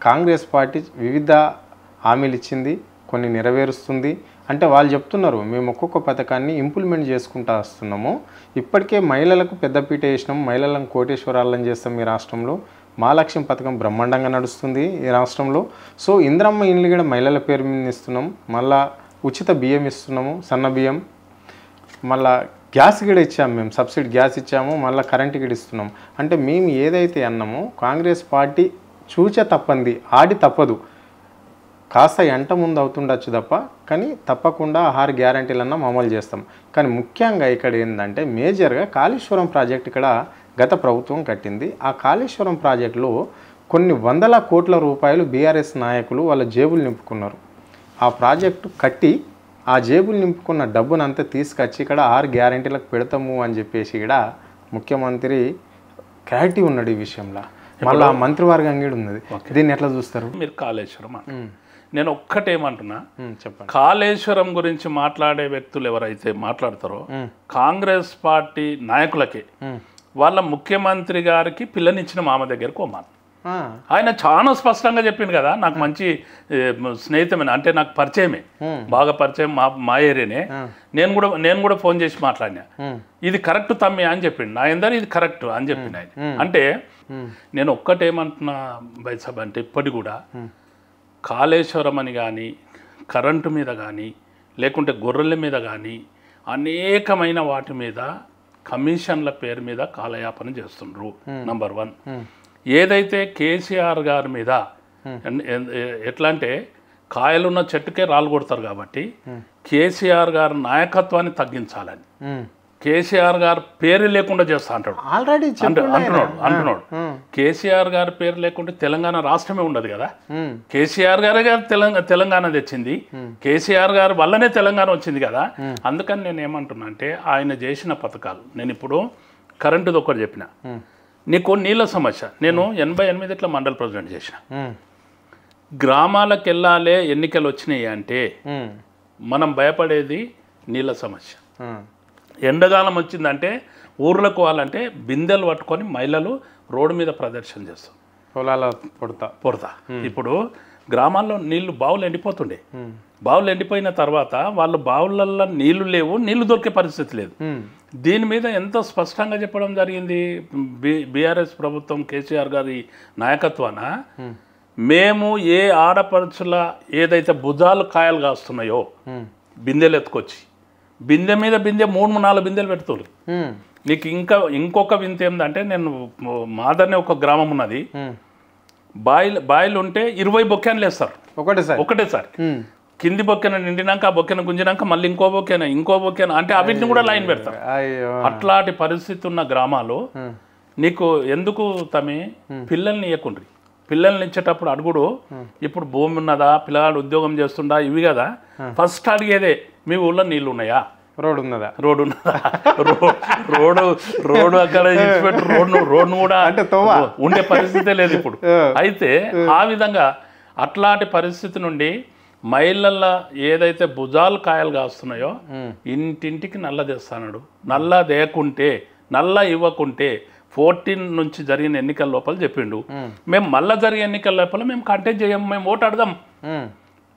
Congress party వివిధ హామీలు ఇచ్చింది, కొన్ని నెరవేరుస్తుంది. అంటే వాళ్ళు చెప్తున్నారు మేము ఒక్కొక్క పథకాన్ని ఇంప్లిమెంట్ చేసుకుంటూ వస్తున్నాము. ఇప్పటికే మహిళలకు పెద్దపీట వేసినాం, మహిళలను కోటేశ్వరాలను చేస్తాం ఈ రాష్ట్రంలో. మహాలక్ష్మి పథకం బ్రహ్మాండంగా నడుస్తుంది ఈ రాష్ట్రంలో. సో ఇందిరమ్మ ఇండ్లు కూడా మహిళల పేరు మీద ఇస్తున్నాం. మళ్ళా ఉచిత బియ్యం ఇస్తున్నాము, సన్న బియ్యం. మళ్ళా గ్యాస్ కూడా ఇచ్చాము, మేము సబ్సిడీ గ్యాస్ ఇచ్చాము, మళ్ళీ కరెంట్ కూడా ఇస్తున్నాం. అంటే మేము ఏదైతే అన్నామో కాంగ్రెస్ పార్టీ చూచే తప్పంది, ఆడి తప్పదు. కాస్త ఎంట ముందు అవుతుండొచ్చు తప్ప, కానీ తప్పకుండా 6 గ్యారంటీలన్నా అమలు చేస్తాం. కానీ ముఖ్యంగా ఇక్కడ ఏంటంటే మేజర్గా కాళేశ్వరం ప్రాజెక్ట్ ఇక్కడ గత ప్రభుత్వం కట్టింది. ఆ కాళేశ్వరం ప్రాజెక్టులో కొన్ని వందల కోట్ల రూపాయలు బీఆర్ఎస్ నాయకులు వాళ్ళ జేబులు నింపుకున్నారు. ఆ ప్రాజెక్టు కట్టి ఆ జేబులు నింపుకున్న డబ్బునంతా తీసుకొచ్చి ఇక్కడ 6 గ్యారంటీలకు పెడతాము అని చెప్పేసి ఇక్కడ ముఖ్యమంత్రి క్లారిటీ ఉన్నాడు ఈ విషయంలో. మళ్ళీ ఆ మంత్రివర్గం కూడా ఉన్నది. దీన్ని ఎట్లా చూస్తారు మీరు? కాళేశ్వరం నేను ఒక్కటేమంటున్నా, చెప్పండి. కాళేశ్వరం గురించి మాట్లాడే వ్యక్తులు ఎవరైతే మాట్లాడతారో కాంగ్రెస్ పార్టీ నాయకులకే వాళ్ళ ముఖ్యమంత్రి గారికి పిల్లనిచ్చిన మామ దగ్గరకు పోమాను. ఆయన చాలా స్పష్టంగా చెప్పిండు కదా, నాకు మంచి స్నేహితమే, అంటే నాకు పరిచయమే, బాగా పరిచయం, మా ఏరియానే. నేను కూడా ఫోన్ చేసి మాట్లాడినా, ఇది కరెక్ట్ తమ్మి అని చెప్పిండు. నా ఎందరూ ఇది కరెక్ట్ అని చెప్పిండు ఆయన. అంటే నేను ఒక్కటేమంటున్నా బైసాబ్, అంటే ఇప్పటి కూడా కాళేశ్వరం అని కానీ, కరెంటు మీద కానీ, లేకుంటే గొర్రెల మీద కానీ అనేకమైన వాటి మీద కమిషన్ల పేరు మీద కాలయాపన చేస్తుండ్రు. నంబర్ 1. ఏదైతే కేసీఆర్ గారి మీద ఎట్లా అంటే కాయలున్న చెట్టుకే రాళ్ళు కొడతారు కాబట్టి కేసీఆర్ గారి నాయకత్వాన్ని తగ్గించాలని కేసీఆర్ గారి పేరు లేకుండా చేస్తా అంటాడు. ఆల్రెడీ అంటున్నాడు కేసీఆర్ గారి పేరు లేకుంటే తెలంగాణ రాష్ట్రమే ఉండదు కదా. కేసీఆర్ గారే తెలంగాణ తెచ్చింది, కేసీఆర్ గారి వల్లనే తెలంగాణ వచ్చింది కదా. అందుకని నేను ఏమంటున్నా అంటే ఆయన చేసిన పథకాలు, నేను ఇప్పుడు కరెంటుది ఒకటి చెప్పిన, నీకు నీళ్ళ సమస్య, నేను 88 మండల ప్రెసిడెంట్ చేసిన. గ్రామాలకు వెళ్ళాలే ఎన్నికలు వచ్చినాయి అంటే మనం భయపడేది నీళ్ళ సమస్య. ఎండాకాలం వచ్చిందంటే ఊర్లకు వాళ్ళంటే బిందెలు పట్టుకొని మహిళలు రోడ్డు మీద ప్రదర్శన చేస్తాం, పొలాల పొడతా. ఇప్పుడు గ్రామాల్లో నీళ్లు బావులు ఎండిపోతుండే, బావులు ఎండిపోయిన తర్వాత వాళ్ళు బావులల్లో నీళ్లు లేవు, నీళ్లు దొరికే పరిస్థితి లేదు. దీని మీద ఎంతో స్పష్టంగా చెప్పడం జరిగింది బీఆర్ఎస్ ప్రభుత్వం, కేసీఆర్ గారి నాయకత్వాన. మేము ఏ ఆడపడుచుల ఏదైతే భుజాలు కాయలు కాస్తున్నాయో బిందెలు ఎత్తుకొచ్చి బిందె మీద బిందె 3-4 బిందెలు పెడుతుంది. నీకు ఇంకొక వింత ఏంటంటే, నేను మాదర్నే ఒక గ్రామం ఉన్నది, బాయిలు ఉంటే 20 బొక్కెన్లు వేస్తారు ఒకటేసారి. కింది బొక్కెన నిండినాక ఆ బొక్కెన గుంజినాక మళ్ళీ ఇంకో బొక్కెన అంటే అవిటిని కూడా లైన్ పెడతారు. అట్లాంటి పరిస్థితి ఉన్న గ్రామాలు నీకు ఎందుకు తమి పిల్లల్ని ఇవ్వకుండ్రి. పిల్లల్ని ఇచ్చేటప్పుడు అడుగుడు, ఇప్పుడు భూమి ఉన్నదా, పిల్లగాడు ఉద్యోగం చేస్తుండా, ఇవి కదా ఫస్ట్ అడిగేదే, మీ ఊళ్ళో నీళ్ళు ఉన్నాయా, రోడ్డు ఉన్నదా, రోడ్డు అక్కడ ఇచ్చిపెట్టు, రోడ్ను కూడా ఉండే పరిస్థితే లేదు ఇప్పుడు. అయితే ఆ విధంగా అట్లాంటి పరిస్థితి నుండి మహిళల ఏదైతే భుజాలు కాయలు కాస్తున్నాయో ఇంటింటికి నల్ల తెస్తాడు. నల్ల దేకుంటే, నల్ల ఇవ్వకుంటే 14 నుంచి జరిగిన ఎన్నికల లోపల చెప్పిండు, మేము మళ్ళీ జరిగే ఎన్నికల లోపల మేము కంటెస్ట్ చేయము, మేము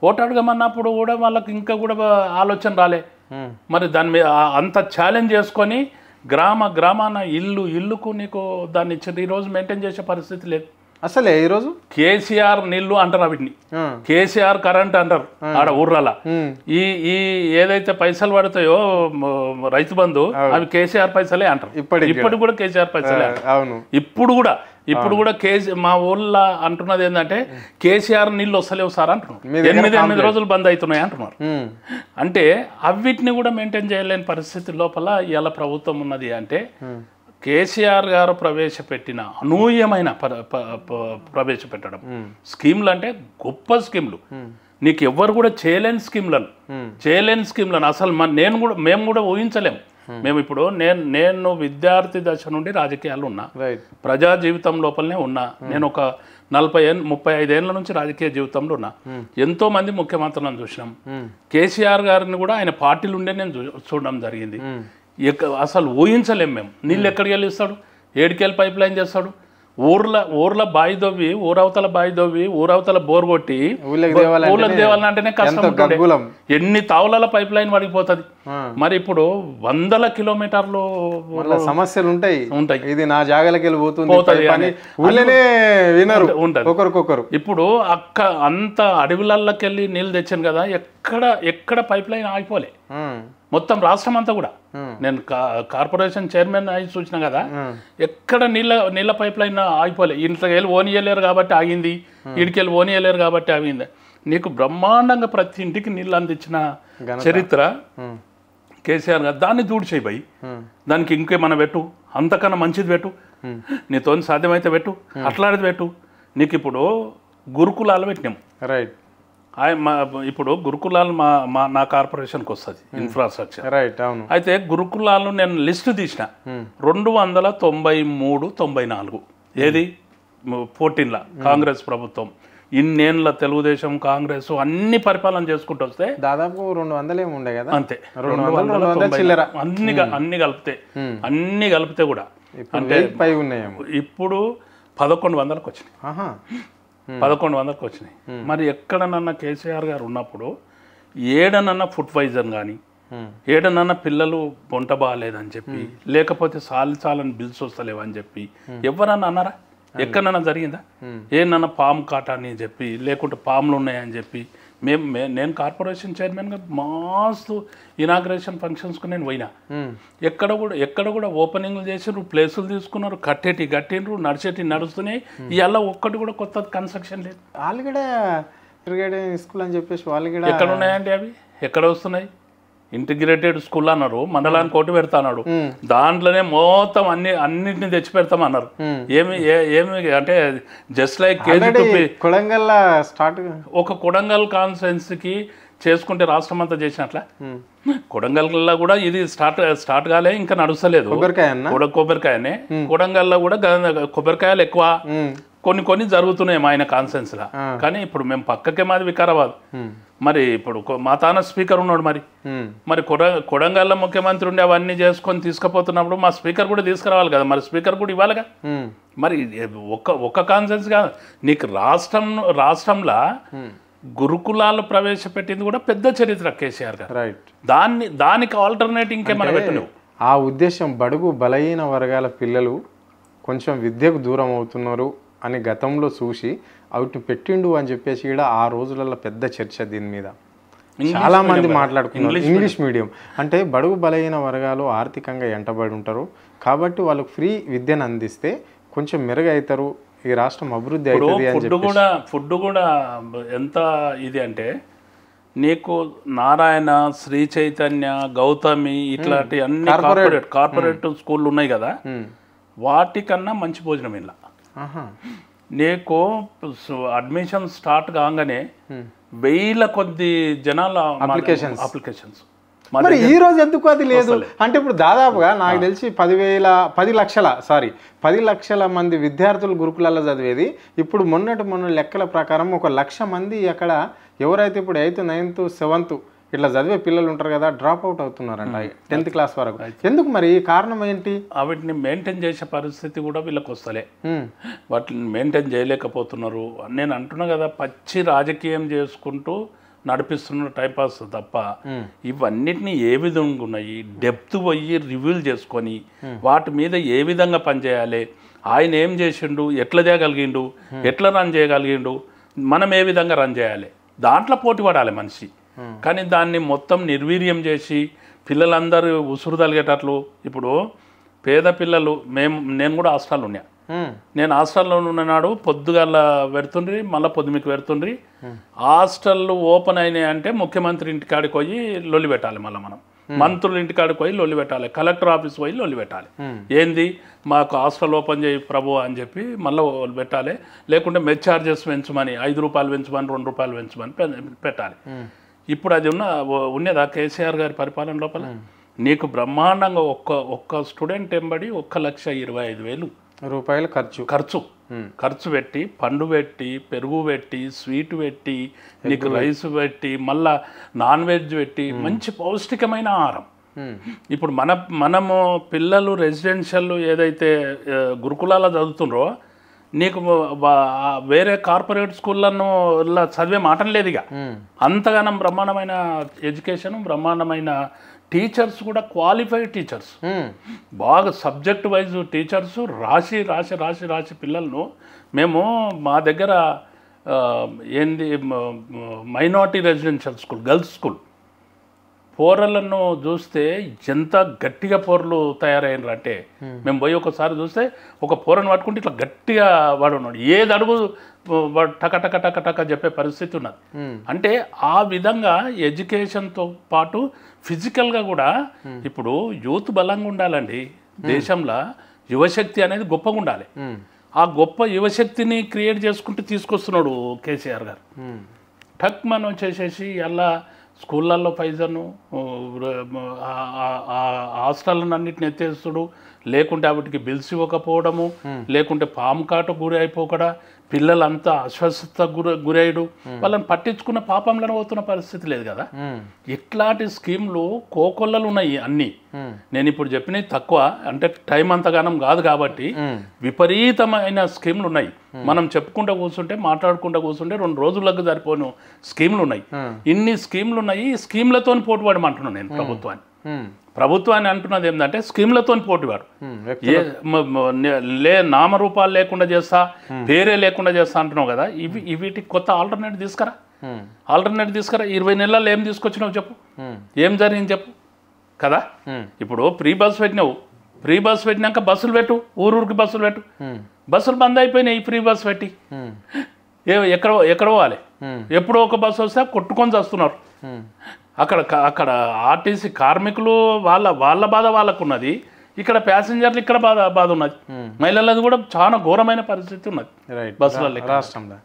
ఓటు అడగమన్నప్పుడు కూడా వాళ్ళకి ఇంకా కూడా ఆలోచన రాలే. మరి దాని మీద అంత ఛాలెంజ్ చేసుకొని గ్రామాన ఇల్లుకు నీకు దాన్ని ఇచ్చింది. ఈరోజు మెయింటైన్ చేసే పరిస్థితి లేదు అసలే. ఈరోజు కేసీఆర్ నీళ్లు అంటారు, వీటిని కేసీఆర్ కరెంట్ అంటారు ఆడ ఊర్ల. ఈ ఏదైతే పైసలు పడతాయో రైతు బంధు, అవి కేసీఆర్ పైసలే అంటారు. ఇప్పటికి కూడా కేసీఆర్ పైసలే అంటారు. ఇప్పుడు కూడా మా ఊళ్ళో అంటున్నది ఏంటంటే కేసీఆర్ నీళ్ళు వస్తలేవు సార్ అంటున్నారు. 8 రోజులు బంద్ అవుతున్నాయి అంటున్నారు. అంటే అవిటిని కూడా మెయింటైన్ చేయలేని పరిస్థితి లోపల ఇలా ప్రభుత్వం ఉన్నది. అంటే కేసీఆర్ గారు ప్రవేశపెట్టిన అనూహ్యమైన ప్రవేశపెట్టడం స్కీమ్లు, అంటే గొప్ప స్కీమ్లు, నీకు ఎవ్వరు కూడా చేయలేని స్కీమ్లను అసలు మేము కూడా ఊహించలేము. మేము ఇప్పుడు నేను విద్యార్థి దశ నుండి రాజకీయాలు ఉన్నా, ప్రజా జీవితం లోపలనే ఉన్నా. నేను ఒక 35 ఏళ్ళ నుంచి రాజకీయ జీవితంలో ఉన్నా. ఎంతో మంది ముఖ్యమంత్రులను చూసినాం. కేసీఆర్ గారిని కూడా ఆయన పార్టీలు ఉండే నేను చూడడం జరిగింది. అసలు ఊహించలేము మేము. నీళ్ళు ఎక్కడికి వెళ్ళి ఇస్తాడు, 7 కేల్ పైప్ లైన్ చేస్తాడు, ఊర్ల బాయి దొవ్వి ఊరవతల బాయి దొవ్వి ఊరవతల బోర్ కొట్టి ఊళ్ళకి దేవాలంటేనే కష్టం ఉంటుంది. ఎన్ని తావుల పైప్ లైన్ పడిపోతుంది. మరి ఇప్పుడు 100 కిలోమీటర్లు సమస్యలు ఉంటాయి. ఇది నా జాగాలకి వెళ్ళిపోతుంది ఒకరికొకరు. ఇప్పుడు అంత అడవులకి వెళ్ళి నీళ్ళు తెచ్చాను కదా, ఎక్కడ పైప్ లైన్ ఆగిపోలే. మొత్తం రాష్ట్రం అంతా కూడా నేను కార్పొరేషన్ చైర్మన్ అయి చూసిన కదా, ఎక్కడ నీళ్ళ పైప్ లైన్ ఆగిపోలే. ఇంట్లోకి వెళ్ళి ఓనియలేరు కాబట్టి ఆగింది, ఇడికెళ్ళి ఓనియలేరు కాబట్టి ఆగింది. నీకు బ్రహ్మాండంగా ప్రతి ఇంటికి నీళ్ళు అందించిన చరిత్ర కేసీఆర్ గారు. దాన్ని దూడిచేయి భయ్, దానికి ఇంకేమన్నా పెట్టు, అంతకన్నా మంచిది పెట్టు, నీతో సాధ్యమైతే పెట్టు, అట్లాంటిది పెట్టు. నీకు ఇప్పుడు గురుకులాలు పెట్టినాము. రైట్. ఇప్పుడు గురుకులాలు నా కార్పొరేషన్కి వస్తుంది ఇన్ఫ్రాస్ట్రక్చర్. రైట్. అవును. అయితే గురుకులాలు నేను లిస్టు తీసిన 293, 94. ఏది 14ల కాంగ్రెస్ ప్రభుత్వం. ఇన్నేళ్ళ తెలుగుదేశం కాంగ్రెస్ అన్ని పరిపాలన చేసుకుంటూ వస్తే దాదాపు 200 ఏమి ఉండే కదా. అంతే 290 అన్ని కలిపితే కూడా అంటే ఇప్పుడు 1100కి వచ్చినాయి. 1100కి వచ్చినాయి. మరి ఎక్కడనన్నా కేసీఆర్ గారు ఉన్నప్పుడు ఏడనన్నా ఫుడ్ పాయిజన్ కానీ, ఏడనన్నా పిల్లలు వంట బాగాలేదని చెప్పి, లేకపోతే చాలని బిల్స్ వస్తలేవని చెప్పి ఎవరన్నా అన్నారా? ఎక్కడన్నా జరిగిందా? ఏనన్నా పాము కాటా అని చెప్పి, లేకుంటే పాములు ఉన్నాయని చెప్పి నేను కార్పొరేషన్ చైర్మన్గా మస్తు ఇనాగ్రేషన్ ఫంక్షన్స్కు నేను పోయినా. ఎక్కడ కూడా ఓపెనింగ్లు చేసినారు, ప్లేసులు తీసుకున్నారు, కట్టిండ్రు, నడుస్తున్నాయి. ఇవాళ ఒక్కటి కూడా కొత్త కన్స్ట్రక్షన్ లేదు. వాళ్ళు కూడా స్కూల్ అని చెప్పేసి వాళ్ళు కూడా ఎక్కడ ఉన్నాయండి? అవి ఎక్కడ వస్తున్నాయి? ఇంటిగ్రేటెడ్ స్కూల్ అన్నారు, మండలానికి ఒకటి పెడతాన్నాడు, దాంట్లోనే మొత్తం అన్నింటిని తెచ్చి పెడతామన్నారు. ఏమి అంటే జస్ట్ లైక్ కొడంగల్ స్టార్ట్ ఒక కొడంగల్ కాన్స్టిట్యున్సీకి చేసుకుంటే రాష్ట్రం అంతా చేసినట్ల కొడంగల్లో కూడా ఇది స్టార్ట్ కాలే, ఇంకా నడుస్తలేదు. కొబ్బరికాయనే కొడంగల్లో కూడా కొబ్బరికాయలు ఎక్కువ కొన్ని జరుగుతున్నాయి ఆయన కాన్సెన్స్ లా. కానీ ఇప్పుడు మేము పక్కకే మాది వికారాబాద్. మరి ఇప్పుడు మా తాన స్పీకర్ ఉన్నాడు. మరి కొడంగల్లో ముఖ్యమంత్రి ఉండి అవన్నీ చేసుకొని తీసుకుపోతున్నప్పుడు మా స్పీకర్ కూడా తీసుకురావాలి కదా, మరి స్పీకర్ కూడా ఇవ్వాలిగా. మరి ఒక్క కాన్సెన్స్ కాదు, నీకు రాష్ట్రంలో గురుకులాలు ప్రవేశపెట్టింది కూడా పెద్ద చరిత్ర కేసీఆర్ గారు. రైట్. దానికి ఆల్టర్నేట్ ఇంకేమైనా పెట్టలేవు. ఆ ఉద్దేశం బడుగు బలహీన వర్గాల పిల్లలు కొంచెం విద్యకు దూరం అవుతున్నారు అని గతంలో చూసి అవిటిని పెట్టిండు అని చెప్పేసి కూడా ఆ రోజులలో పెద్ద చర్చ దీని మీద చాలా మంది మాట్లాడుకున్నారు. ఇంగ్లీష్ మీడియం అంటే బడుగు బలహీన వర్గాలు ఆర్థికంగా ఎంటబడి ఉంటారు కాబట్టి వాళ్ళకు ఫ్రీ విద్యను అందిస్తే కొంచెం మెరుగవుతారు, ఈ రాష్ట్రం అభివృద్ధి అవుతుంది అని చెప్పి. ఫుడ్ కూడా ఎంత ఇది అంటే నీకు నారాయణ, శ్రీ చైతన్య, గౌతమి ఇట్లాంటి అన్ని కార్పొరేట్ స్కూళ్ళు ఉన్నాయి కదా, వాటికన్నా మంచి భోజనం ఇలా. నీకు అడ్మిషన్ స్టార్ట్ కాగానే 1000 కొద్ది జనాల అప్లికేషన్స్. మరి ఈ రోజు ఎందుకు అది లేదు అంటే ఇప్పుడు దాదాపుగా నాకు తెలిసి 10 లక్షల మంది విద్యార్థులు గురుకులాల్లో చదివేది. ఇప్పుడు మొన్న లెక్కల ప్రకారం 1 లక్ష మంది అక్కడ ఎవరైతే ఇప్పుడు 8th, 9th, 7th ఇట్లా చదివే పిల్లలు ఉంటారు కదా, డ్రాప్ అవుట్ అవుతున్నారంట 10th క్లాస్ వరకు. ఎందుకు మరి కారణం ఏంటి? వాటిని మెయింటైన్ చేసే పరిస్థితి కూడా వీళ్ళకి వస్తలే, వాటిని మెయింటైన్ చేయలేకపోతున్నారు. నేను అంటున్నా కదా, పచ్చి రాజకీయం చేసుకుంటూ నడిపిస్తున్న టైంపాస్ తప్ప ఇవన్నిటిని ఏ విధంగా ఉన్నాయి డెప్త్ పోయి రివ్యూలు చేసుకొని వాటి మీద ఏ విధంగా పనిచేయాలి, ఆయన ఏం చేసిండు, ఎట్లా చేయగలిగిండు, ఎట్లా రన్ చేయగలిగిండు, మనం ఏ విధంగా రన్ చేయాలి, దాంట్లో పోటీ పడాలి మనిషి. కానీ దాన్ని మొత్తం నిర్వీర్యం చేసి పిల్లలందరూ ఉసురు తలిగేటట్లు. ఇప్పుడు పేద పిల్లలు నేను కూడా హాస్టల్లో ఉన్నా. నేను హాస్టల్లో ఉన్ననాడు పొద్దుగల పెడుతుండ్రి, మళ్ళీ పొద్దుమికి పెడుతుండ్రి. హాస్టళ్ళు ఓపెన్ అయినాయి అంటే ముఖ్యమంత్రి ఇంటికాడికి పోయి లొల్లి పెట్టాలి, మళ్ళీ మనం మంత్రుల ఇంటికాడికి పోయి లొల్లి పెట్టాలి, కలెక్టర్ ఆఫీస్ పోయి లొల్లి పెట్టాలి. ఏంది మాకు హాస్టల్ ఓపెన్ చేయి ప్రభు అని చెప్పి మళ్ళీ పెట్టాలి. లేకుంటే మెస్ ఛార్జెస్ పెంచమని 5 రూపాయలు పెంచమని 2 రూపాయలు పెంచమని పెట్టాలి. ఇప్పుడు అది ఉన్నదా కేసీఆర్ గారి పరిపాలన లోపల? నీకు బ్రహ్మాండంగా ఒక్క స్టూడెంట్ ఎంబడి 1,25,000 రూపాయలు ఖర్చు పెట్టి, పండు పెట్టి, పెరుగు పెట్టి, స్వీట్ పెట్టి, నీకు రైస్ పెట్టి, మళ్ళా నాన్ వెజ్ పెట్టి, మంచి పౌష్టికమైన ఆహారం. ఇప్పుడు మనము పిల్లలు రెసిడెన్షియల్ ఏదైతే గురుకులాల చదువుతుండ్రో నీకు వేరే కార్పొరేట్ స్కూళ్ళను చదివే మాటం లేదు ఇక. అంతగానం బ్రహ్మాండమైన ఎడ్యుకేషన్, బ్రహ్మాండమైన టీచర్స్ కూడా క్వాలిఫైడ్ టీచర్స్, బాగా సబ్జెక్ట్ వైజ్ టీచర్స్ రాసి రాసి రాసి రాసి పిల్లలను. మేము మా దగ్గర ఏంది minority residential school, girls school, పోరలను చూస్తే ఎంత గట్టిగా పోరలు తయారయ్యారు అంటే, మేము పోయి ఒకసారి చూస్తే ఒక పోరను పట్టుకుంటే ఇట్లా గట్టిగా వాడు ఉన్నాడు, ఏది అడుగు వాడు టక టక టక టక చెప్పే పరిస్థితి ఉన్నది. అంటే ఆ విధంగా ఎడ్యుకేషన్తో పాటు ఫిజికల్గా కూడా ఇప్పుడు యూత్ బలంగా ఉండాలండి. దేశంలో యువశక్తి అనేది గొప్పగా ఉండాలి. ఆ గొప్ప యువశక్తిని క్రియేట్ చేసుకుంటూ తీసుకొస్తున్నాడు కేసీఆర్ గారు. టక్ మనం చేసేసి అలా స్కూళ్ళల్లో పైజను, హాస్టళ్ళను అన్నిటిని ఎత్తేస్తుడు, లేకుంటే వాటికి బిల్స్ ఇవ్వకపోవడము, లేకుంటే పాము కాటు గురి అయిపోకడా, పిల్లలంతా అస్వస్థత గురయ్యడు, వాళ్ళని పట్టించుకున్న పాపంలో పోతున్న పరిస్థితి లేదు కదా. ఇట్లాంటి స్కీమ్లు కోకొల్లలు ఉన్నాయి అన్నీ. నేను ఇప్పుడు చెప్పినవి తక్కువ, అంటే టైం అంతగానం కాదు కాబట్టి విపరీతమైన స్కీమ్లు ఉన్నాయి. మనం చెప్పుకుంటూ కూర్చుంటే, మాట్లాడుకుంటూ కూర్చుంటే 2 రోజులకు సరిపోను స్కీమ్లు ఉన్నాయి. ఇన్ని స్కీమ్లు ఉన్నాయి. ఈ స్కీమ్లతో పోటీపడమంటున్నాను నేను ప్రభుత్వాన్ని. ప్రభుత్వాన్ని అంటున్నది ఏంటంటే స్కీమ్లతో పోటీవాడు, నామరూపాలు లేకుండా చేస్తా, పేరే లేకుండా చేస్తా అంటున్నావు కదా. వీటికి కొత్త ఆల్టర్నేట్ తీసుకురా, 20 నెలల్లో ఏం తీసుకొచ్చినావు చెప్పు, ఏం జరిగింది చెప్పు కదా. ఇప్పుడు ఫ్రీ బస్ పెట్టినావు, ఫ్రీ బస్ పెట్టినాక బస్సులు పెట్టు, ఊరూరికి బస్సులు పెట్టు. బస్సులు బంద్ అయిపోయినాయి ఫ్రీ బస్ పెట్టి. ఎక్కడ పోవాలి? ఎప్పుడో ఒక బస్సు వస్తే కొట్టుకొని వస్తున్నారు. అక్కడ ఆర్టీసీ కార్మికులు వాళ్ళ బాధ వాళ్ళకున్నది, ఇక్కడ ప్యాసింజర్లు ఇక్కడ బాధ ఉన్నది, మహిళలది కూడా చాలా ఘోరమైన పరిస్థితి ఉన్నది బస్సులలో రాష్ట్రంలో.